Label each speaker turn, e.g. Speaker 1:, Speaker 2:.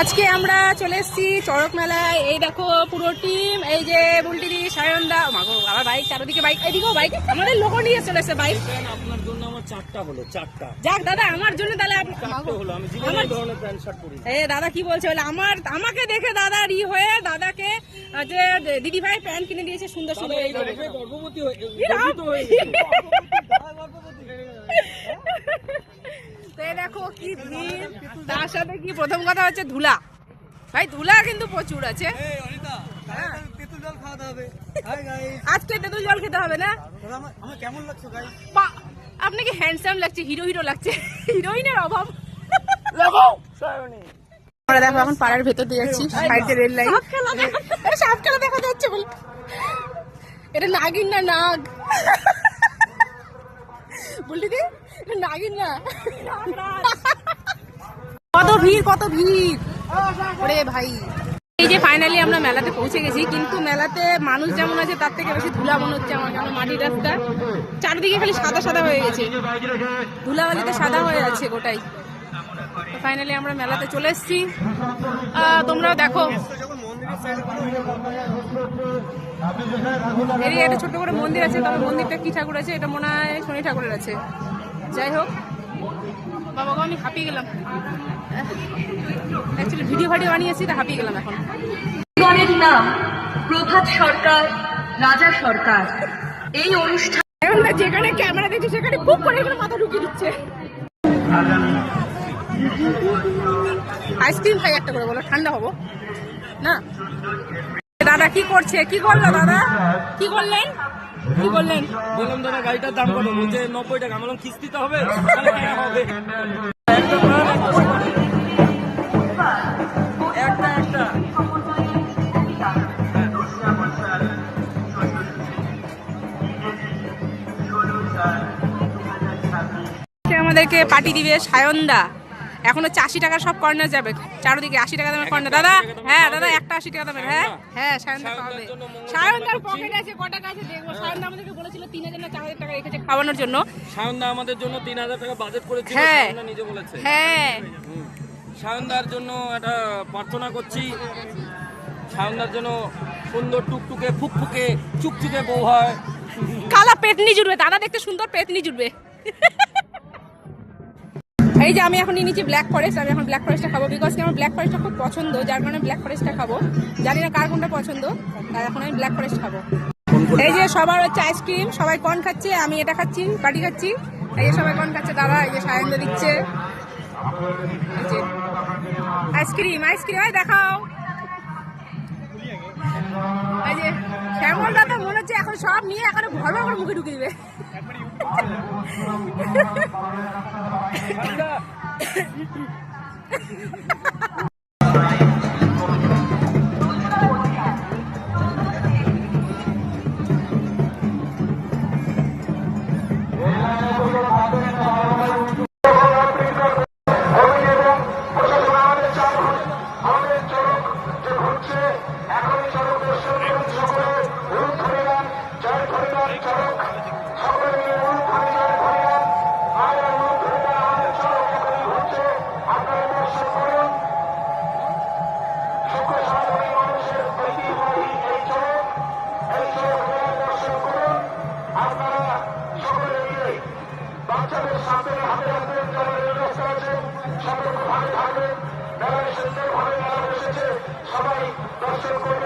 Speaker 1: আজকে আমরা চলে এসেছি চড়ক মেলায়। এই দেখো পুরো টিম, এই যে বুলটিদি, সায়নদা, মাগো আবার বাইক, চারদিকে বাইক, এদিকেও বাইক, আমাদের লোক নিয়ে চলে এসেছে বাইক।
Speaker 2: আপনার জন্য আমার চারটা হলো, চারটা।
Speaker 1: যাক দাদা, আমার জন্য তাহলে
Speaker 2: আমি জীবনে এই ধরনের প্যান্ট শার্ট পরি।
Speaker 1: দাদা কি বলছে বলে আমাকে দেখে দাদা হয়ে দাদাকে যে দিদি ভাই প্যান্ট কিনে দিয়েছে সুন্দর সুন্দর।
Speaker 2: গর্ভবতী হয়ে
Speaker 1: দেখো কি ভিড়, তার সাথে কি প্রথম কথা হচ্ছে ধুলা। ভাই ধুলা কিন্তু প্রচুর আছে। আজকে তেঁতুল জল খেতে হবে না?
Speaker 2: কেমন লাগছে গাইস?
Speaker 1: আপনাকে হ্যান্ডসাম লাগছে, হিরো হিরো লাগছে, হিরোইনের অভাব। আমরা দেখো এখন পাড়ার ভেতর দিয়ে যাচ্ছি, সাইডে রেল লাইন। সাপ খেলা দেখা যাচ্ছে বল, এটা নাগিন না নাগ? বললি দি এটা নাগিন না? কত ভিড়, কত ভিড় ওরে ভাই। এই যে ফাইনালি আমরা মেলাতে পৌঁছে গেছি, কিন্তু মেলাতে মানুষ যেমন আছে তার থেকে বেশি ধুলা মনে হচ্ছে আমার, কারণ মাটির রাস্তা, চারদিকে খালি সাদা সাদা হয়ে গেছে, ধুলাবালিতে সাদা হয়ে যাচ্ছে গোটাই। ফাইনালি আমরা মেলাতে চলে এসেছি, তোমরাও দেখো। এরই একটা ছোট্ট করে মন্দির আছে, তবে মন্দিরটা কি ঠাকুর আছে এটা মনে হয় শনি ঠাকুরের আছে। যাই হোক বাবাকে আমি হাঁপিয়ে গেলাম, অ্যাকচুয়ালি ভিডিও বানিয়েছি তা হাঁপিয়ে গেলাম এখন।
Speaker 3: গণের নাম প্রভাত সরকার, রাজা সরকার। এই অনুষ্ঠান
Speaker 1: যেখানে ক্যামেরা দেখছি সেখানে খুব করে মাথা ঢুকিয়ে দিচ্ছে। আইসক্রিম খাই একটা করে, বলো ঠান্ডা হবো না। দাদা কি করছে, কি করলো দাদা, কি করলেন, কি করলেন?
Speaker 2: বললাম দাদা গাড়িটার দাম কত? বলছে 90 টাকা। বললাম কিস্তিতে হবে?
Speaker 1: আমাদেরকে পার্টি দিবে সায়নদা। এখনো 80 টাকার সব কর্নার যাবে, চারদিকে 80 টাকা দামের কর্নার। দাদা হ্যাঁ দাদা, একটা 80 টাকা দামের। হ্যাঁ হ্যাঁ সায়নদা পাবে। সায়নদার পকেটে আছে কত টাকা আছে দেখবো। সায়নদা আমাদেরকে বলেছিল 3000 না 4000 টাকা রেখেছে খাওয়ানোর জন্য।
Speaker 2: সায়নদা আমাদের জন্য 3000 টাকা বাজেট করেছিল,
Speaker 1: হ্যাঁ
Speaker 2: সায়নদা নিজে বলেছে।
Speaker 1: হ্যাঁ
Speaker 2: সায়নদার জন্য একটা প্রার্থনা করছি, সায়নদার জন্য সুন্দর টুকটুকে ফুকফুকে চুকচুকে বউ হয়,
Speaker 1: কালা পেতনি জুড়বে। দাদা দেখতে সুন্দর, পেতনি জুড়বে। এই যে আমি এখন নিয়ে নিচ্ছি ব্ল্যাক ফরেস্ট। আমি এখন ব্ল্যাক ফরেস্টটা খাবো, বিকজ কি আমার ব্ল্যাক ফরেস্টটা খুব পছন্দ, যার কারণে ব্ল্যাক ফরেস্টটা খাবো। জানি না কার কোনটা পছন্দ, তাই এখন আমি ব্ল্যাক ফরেস্ট খাবো। এই যে সবার হচ্ছে আইসক্রিম, সবাই কর্ন খাচ্ছে, আমি এটা খাচ্ছি, পাটি খাচ্ছি। এই যে সবাই কর্ন খাচ্ছে, দাদা এই যে সায়নদা দিচ্ছে আইসক্রিম। আইসক্রিম হয় দেখাও। এই যে শ্যামল দাদা মনে হচ্ছে এখন সব নিয়ে এখন ভর করে মুখে ঢুকে দিবে।
Speaker 4: বাচ্চাদের সাথে হাতে হাতে যারা রেল রাস্তা আছে সতর্কভাবে থাকবেন। মেলায় সুন্দরভাবে মেলা বসেছে, সবাই দর্শন করবে।